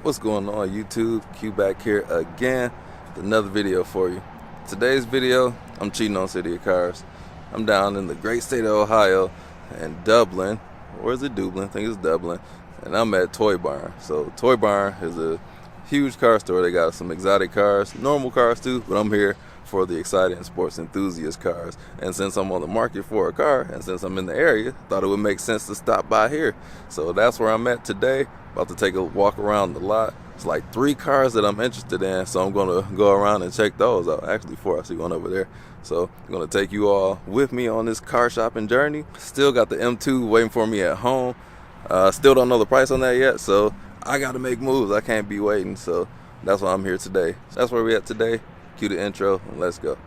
What's going on YouTube? Q back here again with another video for you. Today's video, I'm cheating on City of Cars. I'm down in the great state of Ohio and Dublin, or is it Dublin? I think it's Dublin. And I'm at Toy Barn. So Toy Barn is a huge car store. They got some exotic cars, normal cars too, but I'm here for the exciting sports enthusiast cars. And since I'm on the market for a car, and since I'm in the area, I thought it would make sense to stop by here. So that's where I'm at today. About to take a walk around the lot. It's like 3 cars that I'm interested in, so I'm gonna go around and check those out. Actually 4, I see one over there. So I'm gonna take you all with me on this car shopping journey. Still got the M2 waiting for me at home. Still don't know the price on that yet, so I gotta make moves. I can't be waiting, so that's why I'm here today. So that's where we at today. Cue the intro and let's go.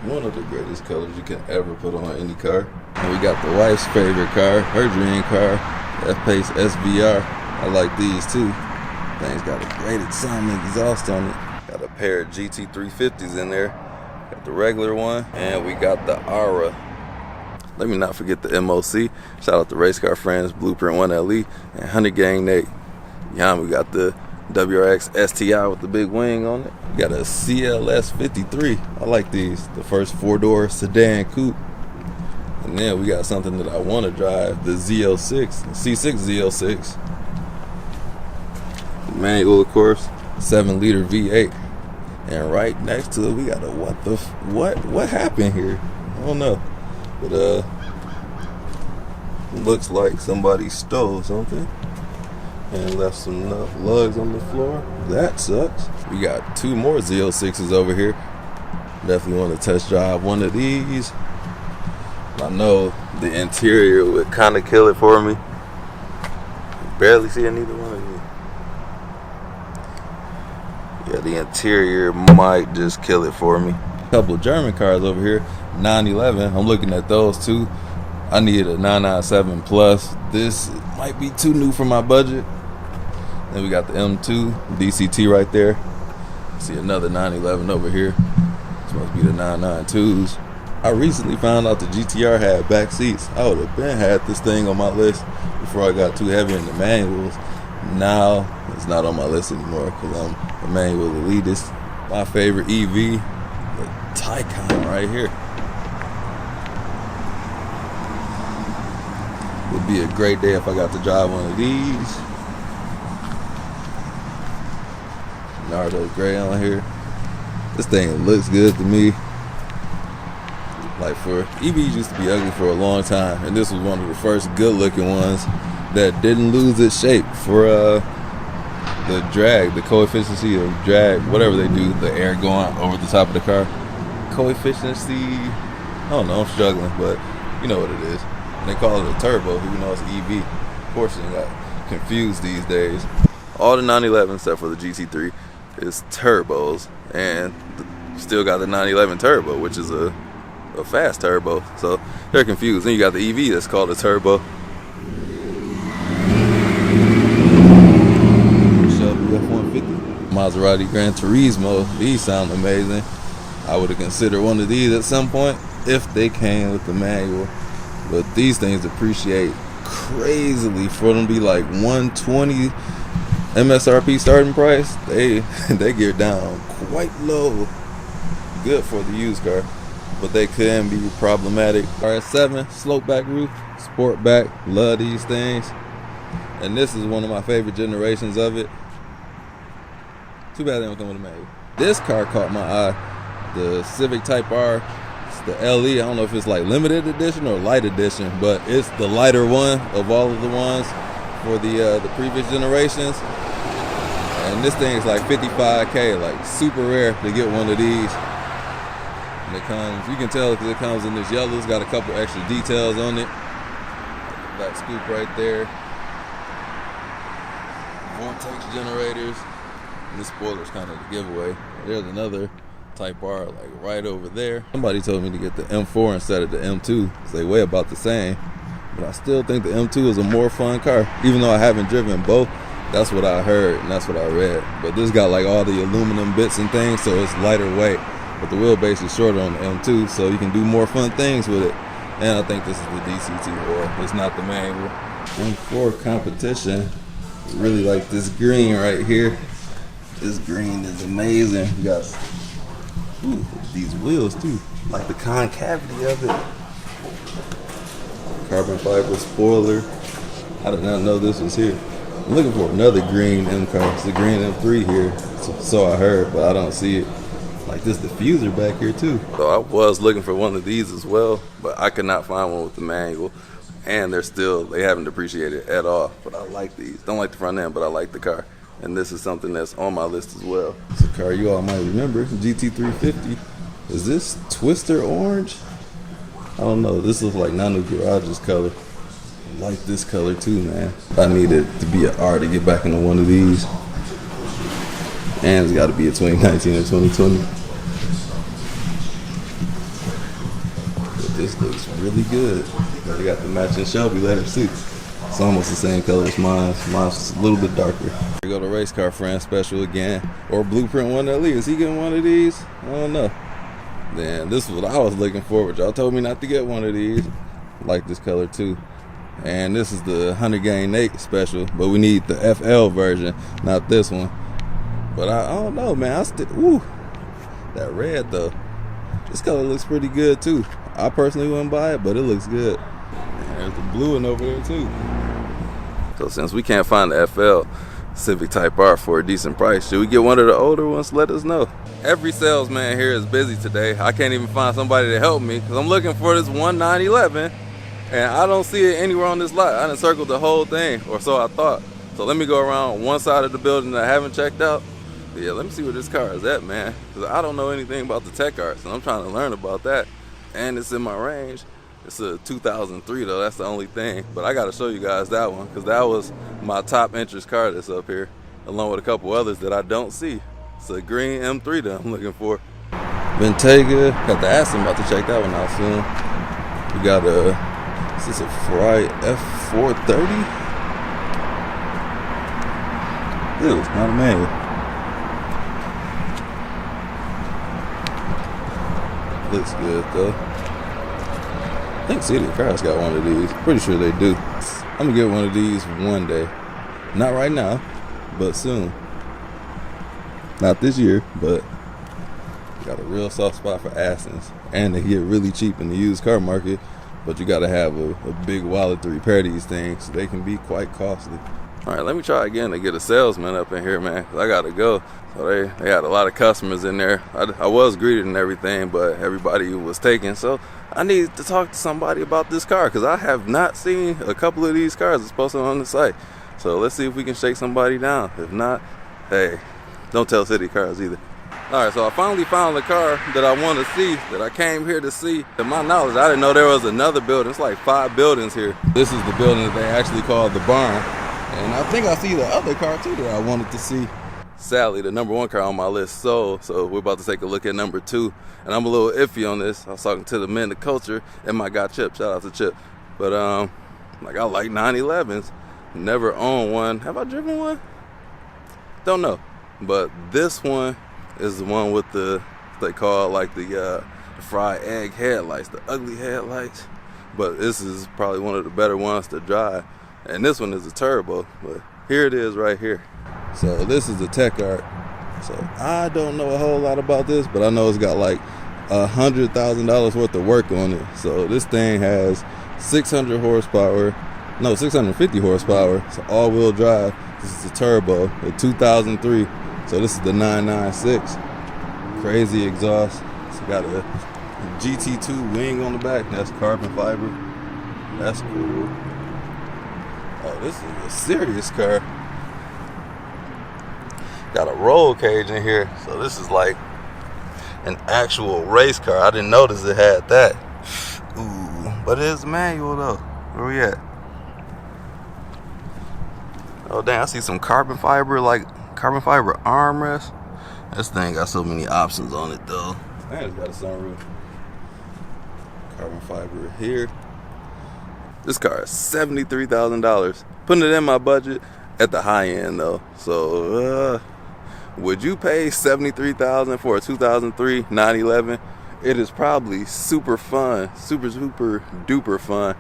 One of the greatest colors you can ever put on any car. And we got the wife's favorite car, her dream car, F-Pace SVR. I like these too. Thing's got a great sounding exhaust on it. Got a pair of GT350s in there. Got the regular one, and we got the Aura. Let me not forget the MOC. Shout out to Race Car Friends, Blueprint 1LE, and Honey Gang Nate. Yeah, we got the WRX STI with the big wing on it. We got a CLS 53. I like these. The first 4-door sedan coupe. And then we got something that I want to drive, the Z06, C6 Z06. The manual, of course, 7-liter V8. And right next to it, we got a what happened here? I don't know. But looks like somebody stole something and left some lugs on the floor. That sucks. We got 2 more Z06s over here. Definitely want to test drive one of these. I know the interior would kind of kill it for me. Barely see neither one of these. Yeah, the interior might just kill it for me. A couple of German cars over here. 911. I'm looking at those too. I need a 997 plus. This might be too new for my budget. Then we got the M2 DCT right there. See another 911 over here. This must be the 992s. I recently found out the GTR had back seats. I would have been had this thing on my list before I got too heavy in the manuals. Now it's not on my list anymore because I'm a manual elitist. My favorite EV, the Taycan right here. Would be a great day if I got to drive one of these. Nardo gray on here. This thing looks good to me. Like, for EVs used to be ugly for a long time, and this was one of the first good looking ones that didn't lose its shape for the drag, the coefficient of drag, whatever they do, the air going over the top of the car. Coefficient, I don't know, I'm struggling, but you know what it is. And they call it a turbo, even though it's EV. Porsche got confused these days. All the 911 except for the GT3 is turbos, and still got the 911 turbo, which is a fast turbo. So they're confused. Then you got the EV that's called a turbo. Shelby F-150, Maserati Gran Turismo. These sound amazing. I would have considered one of these at some point if they came with the manual. But these things appreciate crazily. For them to be like 120 MSRP starting price, they get down quite low. Good for the used car, but they can be problematic. RS7 slope back roof, sport back, love these things. And this is one of my favorite generations of it. Too bad they don't come with a manual. This car caught my eye, the Civic Type R. It's the LE. I don't know if it's like limited edition or light edition, but it's the lighter one of all of the ones for the previous generations. And this thing is like 55K, like super rare to get one of these. And it comes, you can tell because it comes in this yellow. It's got a couple extra details on it. Black scoop right there. Vortex generators. And this spoiler's kind of the giveaway. There's another Type R like right over there. Somebody told me to get the M4 instead of the M2 because they weigh about the same. But I still think the M2 is a more fun car. Even though I haven't driven both, that's what I heard and that's what I read. But this got like all the aluminum bits and things, so it's lighter weight. But the wheelbase is shorter on the M2, so you can do more fun things with it. And I think this is the DCT, or it's not the manual. M4 competition. Really like this green right here. This green is amazing. You got these wheels too. Like the concavity of it. Carbon fiber spoiler. I did not know this was here. I'm looking for another green M car. It's the green M3 here. So I heard, but I don't see it. Like this diffuser back here too. So I was looking for one of these as well, but I could not find one with the manual. And they haven't depreciated at all. But I like these. Don't like the front end, but I like the car. And this is something that's on my list as well. It's a car you all might remember, GT350. Is this Twister orange? I don't know. This looks like Nanu Garage's color. I like this color too, man. I need it to be an R to get back into one of these. And it's got to be a 2019 or 2020. But this looks really good. They got the matching Shelby leather seats. It's almost the same color as mine. Mine's a little bit darker. We go to race car friend special again. Or Blueprint 1LE. Is he getting one of these? I don't know. Then this is what I was looking for, but y'all told me not to get one of these. I like this color too. And this is the 100 Gain Nate special, but we need the FL version, not this one. But I don't know, man. That red though. This color looks pretty good too. I personally wouldn't buy it, but it looks good. And there's the blue one over there too. So since we can't find the FL Civic Type R for a decent price, should we get one of the older ones? Let us know. Every salesman here is busy today. I can't even find somebody to help me because I'm looking for this 1911 and I don't see it anywhere on this lot. I done circled the whole thing, or so I thought. So let me go around one side of the building that I haven't checked out. But yeah, let me see where this car is at, man. Because I don't know anything about the TechArt, so I'm trying to learn about that. And it's in my range. It's a 2003 though, that's the only thing. But I gotta show you guys that one, because that was my top interest car that's up here, along with a couple others that I don't see. It's a green M3 that I'm looking for. Bentayga, got the Aston, about to check that one out soon. We got is this a Ferrari F430? Ew, it's not a manual. Looks good though. I think City of Cars got one of these. Pretty sure they do. I'm gonna get one of these one day. Not right now, but soon. Not this year, but got a real soft spot for Astons. And they get really cheap in the used car market, but you gotta have a big wallet to repair these things. So they can be quite costly. All right, let me try again to get a salesman up in here, man, 'cause I gotta go. So they had a lot of customers in there. I was greeted and everything, but everybody was taken. So I need to talk to somebody about this car, because I have not seen a couple of these cars that's posted on the site. So let's see if we can shake somebody down. If not, hey, don't tell City Cars either. All right, so I finally found the car that I want to see, that I came here to see. To my knowledge, I didn't know there was another building. It's like 5 buildings here. This is the building that they actually call the barn. And I think I see the other car too that I wanted to see. Sadly, the number 1 car on my list sold, so we're about to take a look at number 2. And I'm a little iffy on this. I was talking to the men of culture and my guy Chip. Shout out to Chip. But like, I like 911s. Never owned one. Have I driven one? Don't know. But this one is the one with they call like the fried egg headlights, the ugly headlights. But this is probably one of the better ones to drive. And this one is a turbo, but here it is right here. So this is the TechArt. So I don't know a whole lot about this, but I know it's got like $100,000 worth of work on it. So this thing has 600 horsepower, no, 650 horsepower. It's all-wheel drive. This is a turbo, a 2003. So this is the 996. Crazy exhaust. It's got a GT2 wing on the back. That's carbon fiber. That's cool. Oh, this is a serious car. Got a roll cage in here, so this is like an actual race car. I didn't notice it had that. Ooh, but it is manual though. Where we at? Oh dang, I see some carbon fiber armrest. This thing got so many options on it though. Man, it's got a sunroof. Carbon fiber here. This car is $73,000. Putting it in my budget at the high end though. So would you pay $73,000 for a 2003 911? It is probably super fun, super duper fun.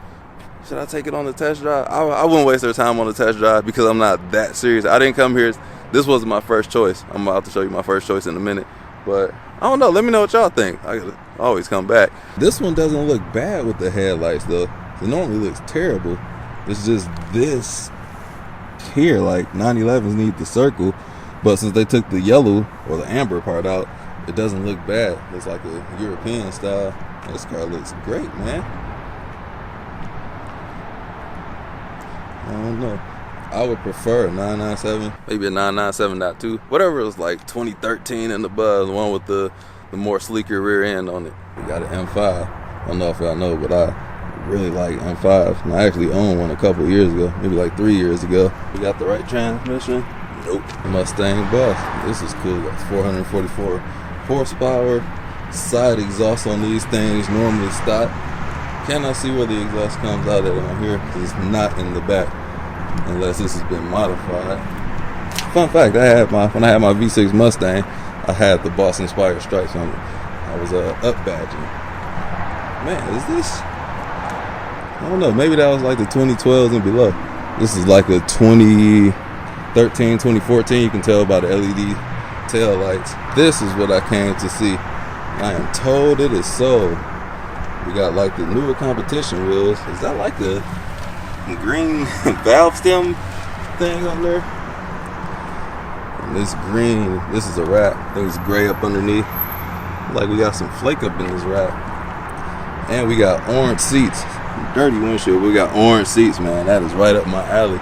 Should I take it on the test drive? I wouldn't waste their time on the test drive because I'm not that serious. I didn't come here. This wasn't my first choice. I'm about to show you my first choice in a minute. But I don't know. Let me know what y'all think. I gotta always come back. This one doesn't look bad with the headlights though. It normally looks terrible. It's just this here, like 911s need the circle. But since they took the yellow or the amber part out, it doesn't look bad. It looks like a European style. This car looks great, man. I don't know. I would prefer a 997, maybe a 997.2, whatever it was like 2013 and above, the one with the more sleeker rear end on it. We got an M5. I don't know if y'all know, but I really like M5. And I actually owned one a couple years ago, maybe like 3 years ago. We got the right transmission. Nope. Mustang Boss. This is cool. Got 444 horsepower. Side exhaust on these things normally stop. Cannot see where the exhaust comes out at on here because it's not in the back unless this has been modified. Fun fact, when I had my V6 Mustang, I had the Boss inspired stripes on it. I was up badging. Man, is this? I don't know. Maybe that was like the 2012s and below. This is like a 2013, 2014. You can tell by the LED tail lights. This is what I came to see. I am told it is sold. We got like the newer competition wheels. Is that like the green valve stem thing on there? And this green, this is a wrap. I think it's gray up underneath. Like we got some flake up in this wrap. And we got orange seats. Dirty windshield. We got orange seats, man. That is right up my alley.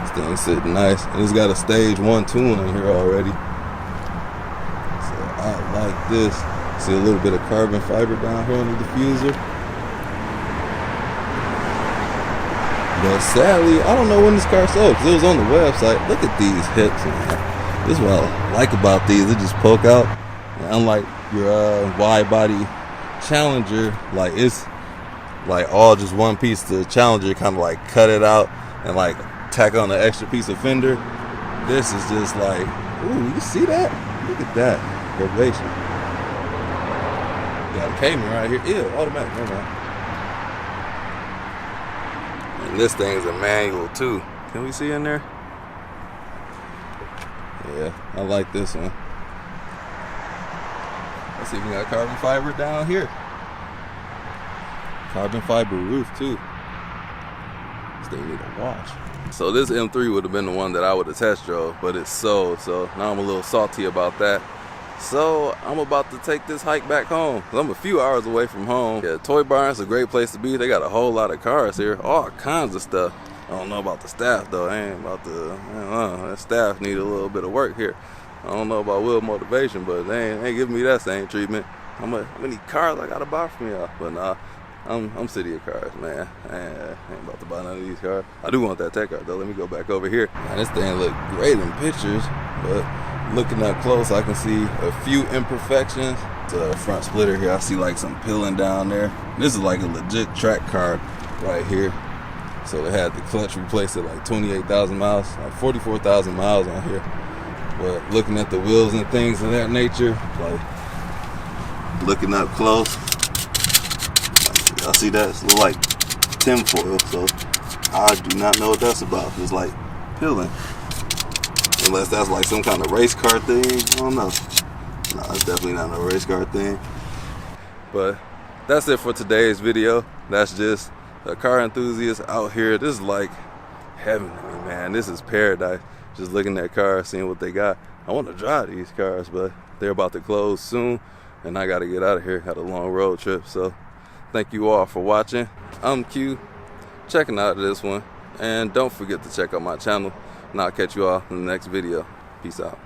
This thing's sitting nice. And it's got a stage 1 tune in here already. So I like this. See a little bit of carbon fiber down here on the diffuser. But sadly, I don't know when this car sold because it was on the website. Look at these hips, man. This is what I like about these. They just poke out. And unlike your wide body Challenger, like it's like all just one piece. The Challenger kind of like cut it out and like tack on an extra piece of fender. This is just like, ooh, you see that? Look at that curvation. Got a Cayman right here. Ew, automatic. Never mind. And this thing's a manual too. Can we see in there? Yeah, I like this one. Let's see if we got carbon fiber down here. Carbon fiber roof too. This thing need a wash. So this M3 would have been the one that I would have test drove, but it's sold. So now I'm a little salty about that. So I'm about to take this hike back home. I'm a few hours away from home. Yeah, Toy Barn's a great place to be. They got a whole lot of cars here, all kinds of stuff. I don't know about the staff though. I ain't about the, that staff need a little bit of work here. I don't know about wheel motivation, but they ain't giving me that same treatment. How many cars I gotta buy from y'all? But nah, I'm city of cars, man. I ain't about to buy none of these cars. I do want that TechArt though. Let me go back over here. Man, this thing look great in pictures, but looking up close, I can see a few imperfections. The front splitter here, I see like some peeling down there. This is like a legit track car right here. So they had the clutch replaced at like 28,000 miles, like 44,000 miles on here. But looking at the wheels and things of that nature, like looking up close, y'all see that? It's like tinfoil, so I do not know what that's about. It's like peeling. Unless that's like some kind of race car thing, I don't know. No, it's definitely not a race car thing. But that's it for today's video. That's just a car enthusiast out here. This is like heaven to me, man. This is paradise. Just looking at cars, seeing what they got. I want to drive these cars, but they're about to close soon, and I got to get out of here. Had a long road trip, so thank you all for watching. I'm Q, checking out this one, and don't forget to check out my channel. and I'll catch you all in the next video. Peace out.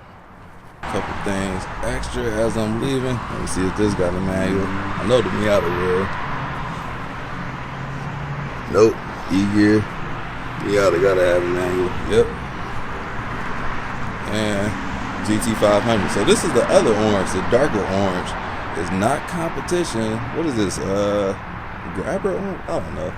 Couple things extra as I'm leaving. Let me see if this got a manual. I know the Miata will. Nope. E-gear. Miata gotta have a manual. Yep. And GT500. So this is the other orange, the darker orange. It's not competition. What is this? Grabber orange? I don't know.